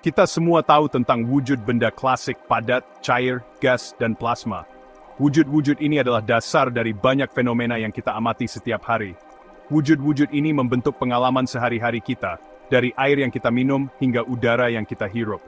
Kita semua tahu tentang wujud benda klasik padat, cair, gas, dan plasma. Wujud-wujud ini adalah dasar dari banyak fenomena yang kita amati setiap hari. Wujud-wujud ini membentuk pengalaman sehari-hari kita, dari air yang kita minum hingga udara yang kita hirup.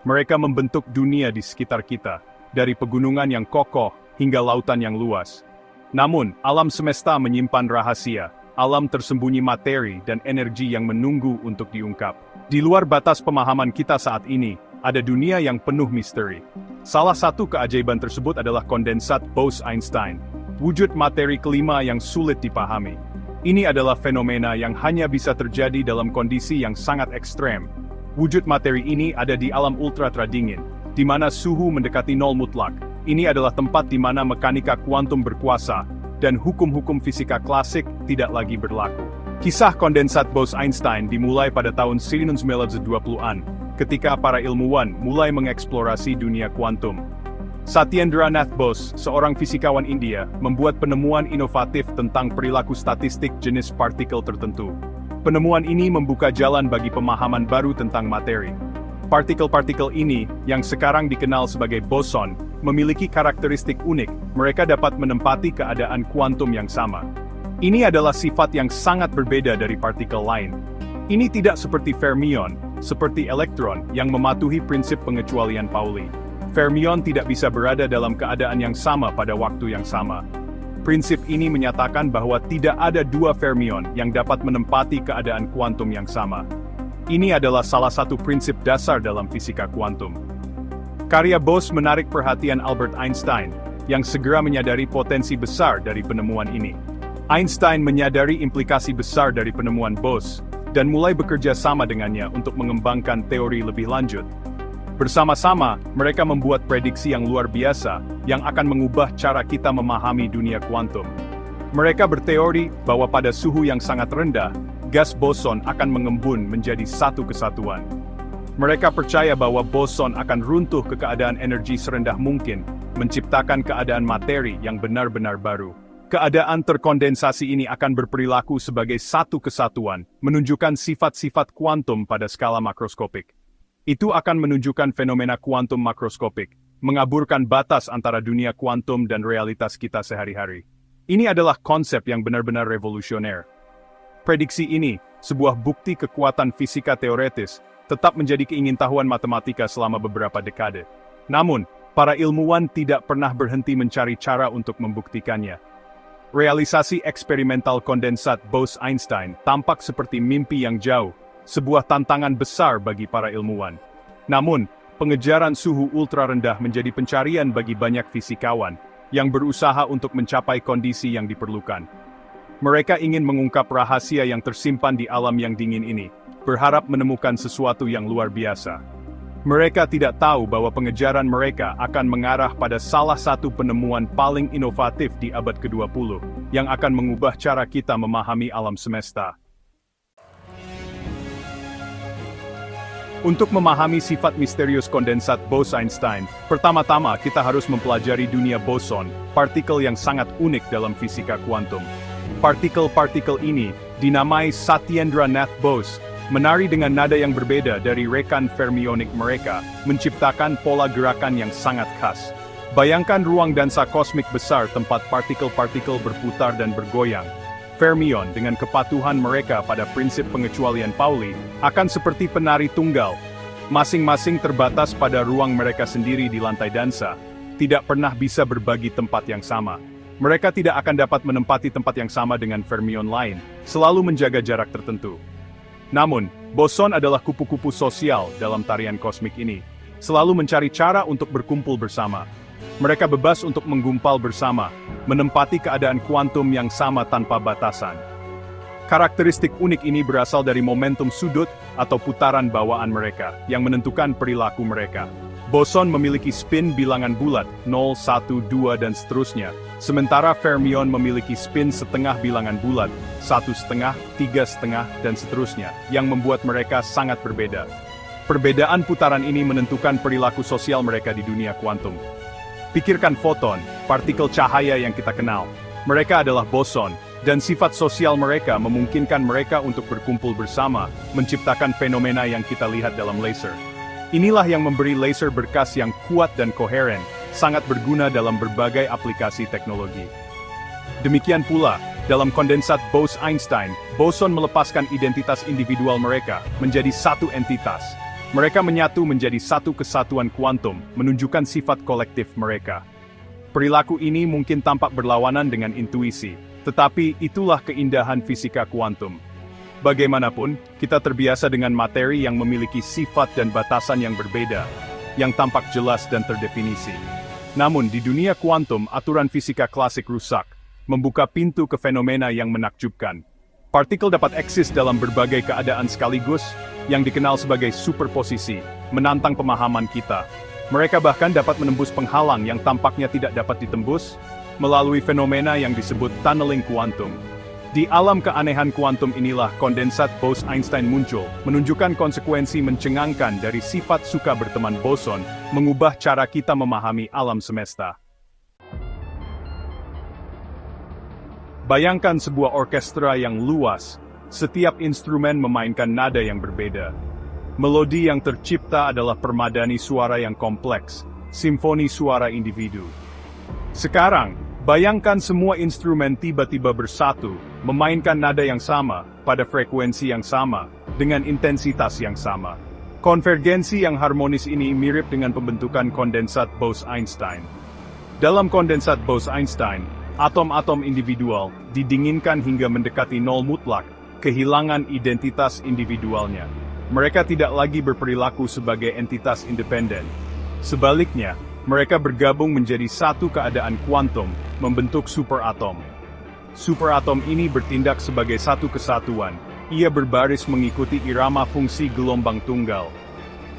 Mereka membentuk dunia di sekitar kita, dari pegunungan yang kokoh hingga lautan yang luas. Namun, alam semesta menyimpan rahasia, alam tersembunyi materi dan energi yang menunggu untuk diungkap. Di luar batas pemahaman kita saat ini, ada dunia yang penuh misteri. Salah satu keajaiban tersebut adalah kondensat Bose-Einstein, wujud materi kelima yang sulit dipahami. Ini adalah fenomena yang hanya bisa terjadi dalam kondisi yang sangat ekstrem. Wujud materi ini ada di alam ultra-dingin, di mana suhu mendekati nol mutlak. Ini adalah tempat di mana mekanika kuantum berkuasa, dan hukum-hukum fisika klasik tidak lagi berlaku. Kisah kondensat Bose-Einstein dimulai pada tahun 1920-an, ketika para ilmuwan mulai mengeksplorasi dunia kuantum. Satyendra Nath Bose, seorang fisikawan India, membuat penemuan inovatif tentang perilaku statistik jenis partikel tertentu. Penemuan ini membuka jalan bagi pemahaman baru tentang materi. Partikel-partikel ini, yang sekarang dikenal sebagai boson, memiliki karakteristik unik. Mereka dapat menempati keadaan kuantum yang sama. Ini adalah sifat yang sangat berbeda dari partikel lain. Ini tidak seperti fermion, seperti elektron yang mematuhi prinsip pengecualian Pauli. Fermion tidak bisa berada dalam keadaan yang sama pada waktu yang sama. Prinsip ini menyatakan bahwa tidak ada dua fermion yang dapat menempati keadaan kuantum yang sama. Ini adalah salah satu prinsip dasar dalam fisika kuantum. Karya Bose menarik perhatian Albert Einstein, yang segera menyadari potensi besar dari penemuan ini. Einstein menyadari implikasi besar dari penemuan Bose, dan mulai bekerja sama dengannya untuk mengembangkan teori lebih lanjut. Bersama-sama, mereka membuat prediksi yang luar biasa, yang akan mengubah cara kita memahami dunia kuantum. Mereka berteori bahwa pada suhu yang sangat rendah, gas boson akan mengembun menjadi satu kesatuan. Mereka percaya bahwa boson akan runtuh ke keadaan energi serendah mungkin, menciptakan keadaan materi yang benar-benar baru. Keadaan terkondensasi ini akan berperilaku sebagai satu kesatuan, menunjukkan sifat-sifat kuantum pada skala makroskopik. Itu akan menunjukkan fenomena kuantum makroskopik, mengaburkan batas antara dunia kuantum dan realitas kita sehari-hari. Ini adalah konsep yang benar-benar revolusioner. Prediksi ini, sebuah bukti kekuatan fisika teoretis, tetap menjadi keingintahuan matematika selama beberapa dekade. Namun, para ilmuwan tidak pernah berhenti mencari cara untuk membuktikannya. Realisasi eksperimental kondensat Bose-Einstein tampak seperti mimpi yang jauh, sebuah tantangan besar bagi para ilmuwan. Namun, pengejaran suhu ultra rendah menjadi pencarian bagi banyak fisikawan, yang berusaha untuk mencapai kondisi yang diperlukan. Mereka ingin mengungkap rahasia yang tersimpan di alam yang dingin ini, berharap menemukan sesuatu yang luar biasa. Mereka tidak tahu bahwa pengejaran mereka akan mengarah pada salah satu penemuan paling inovatif di abad ke-20, yang akan mengubah cara kita memahami alam semesta. Untuk memahami sifat misterius kondensat Bose-Einstein, pertama-tama kita harus mempelajari dunia boson, partikel yang sangat unik dalam fisika kuantum. Partikel-partikel ini dinamai Satyendra Nath Bose, menari dengan nada yang berbeda dari rekan fermionik mereka, menciptakan pola gerakan yang sangat khas. Bayangkan ruang dansa kosmik besar tempat partikel-partikel berputar dan bergoyang. Fermion dengan kepatuhan mereka pada prinsip pengecualian Pauli, akan seperti penari tunggal. Masing-masing terbatas pada ruang mereka sendiri di lantai dansa, tidak pernah bisa berbagi tempat yang sama. Mereka tidak akan dapat menempati tempat yang sama dengan fermion lain, selalu menjaga jarak tertentu. Namun, boson adalah kupu-kupu sosial dalam tarian kosmik ini, selalu mencari cara untuk berkumpul bersama. Mereka bebas untuk menggumpal bersama, menempati keadaan kuantum yang sama tanpa batasan. Karakteristik unik ini berasal dari momentum sudut atau putaran bawaan mereka, yang menentukan perilaku mereka. Boson memiliki spin bilangan bulat, 0, 1, 2 dan seterusnya, sementara fermion memiliki spin setengah bilangan bulat, 1,5, 3,5 dan seterusnya, yang membuat mereka sangat berbeda. Perbedaan putaran ini menentukan perilaku sosial mereka di dunia kuantum. Pikirkan foton, partikel cahaya yang kita kenal. Mereka adalah boson, dan sifat sosial mereka memungkinkan mereka untuk berkumpul bersama, menciptakan fenomena yang kita lihat dalam laser. Inilah yang memberi laser berkas yang kuat dan koheren, sangat berguna dalam berbagai aplikasi teknologi. Demikian pula, dalam kondensat Bose-Einstein, boson melepaskan identitas individual mereka menjadi satu entitas. Mereka menyatu menjadi satu kesatuan kuantum, menunjukkan sifat kolektif mereka. Perilaku ini mungkin tampak berlawanan dengan intuisi, tetapi itulah keindahan fisika kuantum. Bagaimanapun, kita terbiasa dengan materi yang memiliki sifat dan batasan yang berbeda, yang tampak jelas dan terdefinisi. Namun di dunia kuantum, aturan fisika klasik rusak, membuka pintu ke fenomena yang menakjubkan. Partikel dapat eksis dalam berbagai keadaan sekaligus, yang dikenal sebagai superposisi, menantang pemahaman kita. Mereka bahkan dapat menembus penghalang yang tampaknya tidak dapat ditembus, melalui fenomena yang disebut tunneling kuantum. Di alam keanehan kuantum inilah kondensat Bose-Einstein muncul, menunjukkan konsekuensi mencengangkan dari sifat suka berteman boson, mengubah cara kita memahami alam semesta. Bayangkan sebuah orkestra yang luas, setiap instrumen memainkan nada yang berbeda. Melodi yang tercipta adalah permadani suara yang kompleks, simfoni suara individu. Sekarang, bayangkan semua instrumen tiba-tiba bersatu, memainkan nada yang sama, pada frekuensi yang sama, dengan intensitas yang sama. Konvergensi yang harmonis ini mirip dengan pembentukan kondensat Bose-Einstein. Dalam kondensat Bose-Einstein, atom-atom individual didinginkan hingga mendekati nol mutlak, kehilangan identitas individualnya. Mereka tidak lagi berperilaku sebagai entitas independen. Sebaliknya, mereka bergabung menjadi satu keadaan kuantum, membentuk superatom. Superatom ini bertindak sebagai satu kesatuan. Ia berbaris mengikuti irama fungsi gelombang tunggal.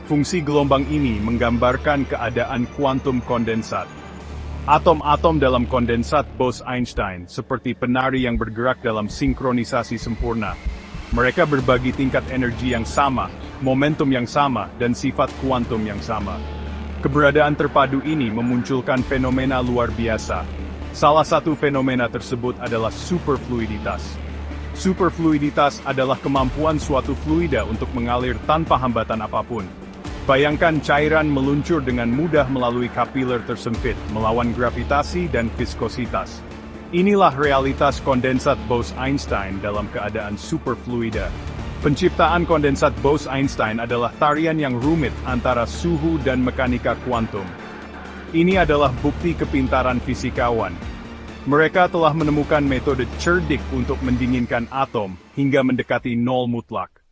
Fungsi gelombang ini menggambarkan keadaan kuantum kondensat. Atom-atom dalam kondensat Bose-Einstein seperti penari yang bergerak dalam sinkronisasi sempurna. Mereka berbagi tingkat energi yang sama, momentum yang sama, dan sifat kuantum yang sama. Keberadaan terpadu ini memunculkan fenomena luar biasa. Salah satu fenomena tersebut adalah superfluiditas. Superfluiditas adalah kemampuan suatu fluida untuk mengalir tanpa hambatan apapun. Bayangkan cairan meluncur dengan mudah melalui kapiler tersempit, melawan gravitasi dan viskositas. Inilah realitas kondensat Bose-Einstein dalam keadaan superfluida. Penciptaan kondensat Bose-Einstein adalah tarian yang rumit antara suhu dan mekanika kuantum. Ini adalah bukti kepintaran fisikawan. Mereka telah menemukan metode cerdik untuk mendinginkan atom hingga mendekati nol mutlak.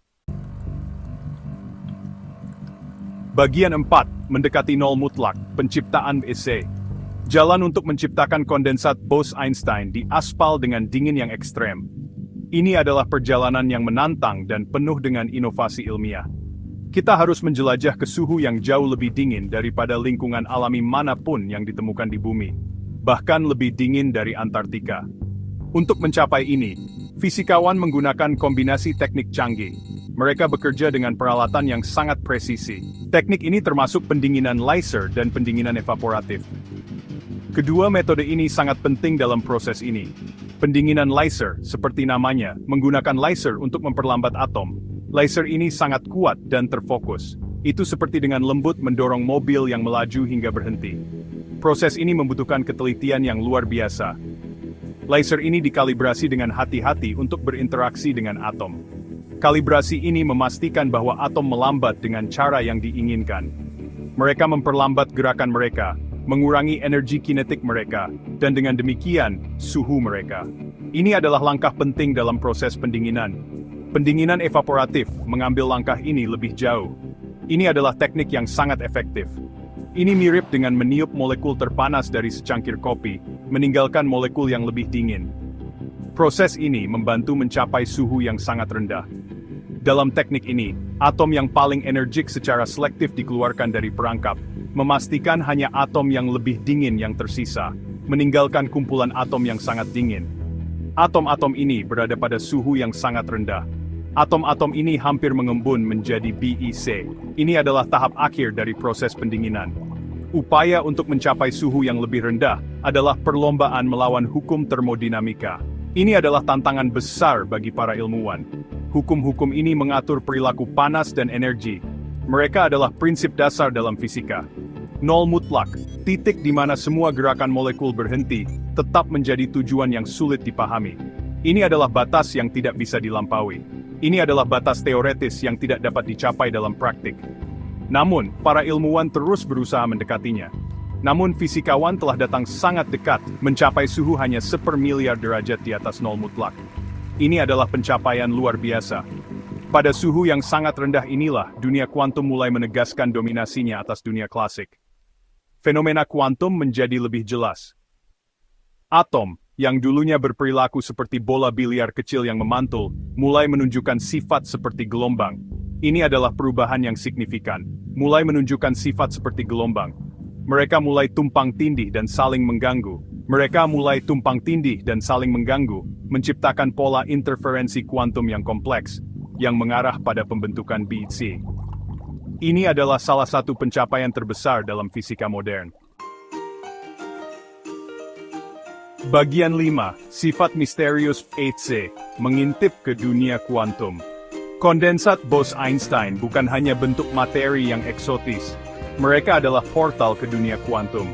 Bagian 4, mendekati nol mutlak, penciptaan BC. Jalan untuk menciptakan kondensat Bose-Einstein diaspal dengan dingin yang ekstrem. Ini adalah perjalanan yang menantang dan penuh dengan inovasi ilmiah. Kita harus menjelajah ke suhu yang jauh lebih dingin daripada lingkungan alami manapun yang ditemukan di bumi, bahkan lebih dingin dari Antartika. Untuk mencapai ini, fisikawan menggunakan kombinasi teknik canggih. Mereka bekerja dengan peralatan yang sangat presisi. Teknik ini termasuk pendinginan laser dan pendinginan evaporatif. Kedua metode ini sangat penting dalam proses ini. Pendinginan laser, seperti namanya, menggunakan laser untuk memperlambat atom. Laser ini sangat kuat dan terfokus. Itu seperti dengan lembut mendorong mobil yang melaju hingga berhenti. Proses ini membutuhkan ketelitian yang luar biasa. Laser ini dikalibrasi dengan hati-hati untuk berinteraksi dengan atom. Kalibrasi ini memastikan bahwa atom melambat dengan cara yang diinginkan. Mereka memperlambat gerakan mereka, mengurangi energi kinetik mereka, dan dengan demikian, suhu mereka. Ini adalah langkah penting dalam proses pendinginan. Pendinginan evaporatif mengambil langkah ini lebih jauh. Ini adalah teknik yang sangat efektif. Ini mirip dengan meniup molekul terpanas dari secangkir kopi, meninggalkan molekul yang lebih dingin. Proses ini membantu mencapai suhu yang sangat rendah. Dalam teknik ini, atom yang paling energik secara selektif dikeluarkan dari perangkap, memastikan hanya atom yang lebih dingin yang tersisa, meninggalkan kumpulan atom yang sangat dingin. Atom-atom ini berada pada suhu yang sangat rendah. Atom-atom ini hampir mengembun menjadi BEC. Ini adalah tahap akhir dari proses pendinginan. Upaya untuk mencapai suhu yang lebih rendah adalah perlombaan melawan hukum termodinamika. Ini adalah tantangan besar bagi para ilmuwan. Hukum-hukum ini mengatur perilaku panas dan energi. Mereka adalah prinsip dasar dalam fisika. Nol mutlak, titik di mana semua gerakan molekul berhenti, tetap menjadi tujuan yang sulit dipahami. Ini adalah batas yang tidak bisa dilampaui. Ini adalah batas teoretis yang tidak dapat dicapai dalam praktik. Namun, para ilmuwan terus berusaha mendekatinya. Namun fisikawan telah datang sangat dekat, mencapai suhu hanya sepermiliar derajat di atas nol mutlak. Ini adalah pencapaian luar biasa. Pada suhu yang sangat rendah inilah, dunia kuantum mulai menegaskan dominasinya atas dunia klasik. Fenomena kuantum menjadi lebih jelas. Atom, yang dulunya berperilaku seperti bola biliar kecil yang memantul, mulai menunjukkan sifat seperti gelombang. Ini adalah perubahan yang signifikan, mulai menunjukkan sifat seperti gelombang. Mereka mulai tumpang tindih dan saling mengganggu. Menciptakan pola interferensi kuantum yang kompleks, yang mengarah pada pembentukan BC. Ini adalah salah satu pencapaian terbesar dalam fisika modern. Bagian 5, sifat misterius 8C, mengintip ke dunia kuantum. Kondensat Bose-Einstein bukan hanya bentuk materi yang eksotis. Mereka adalah portal ke dunia kuantum.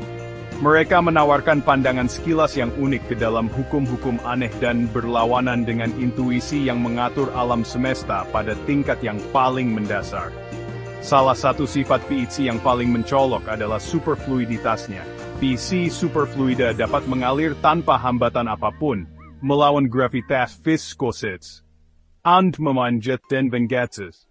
Mereka menawarkan pandangan sekilas yang unik ke dalam hukum-hukum aneh dan berlawanan dengan intuisi yang mengatur alam semesta pada tingkat yang paling mendasar. Salah satu sifat PEC yang paling mencolok adalah superfluiditasnya. PEC superfluida dapat mengalir tanpa hambatan apapun, melawan gravitas viskositas, and memanjat dan gases.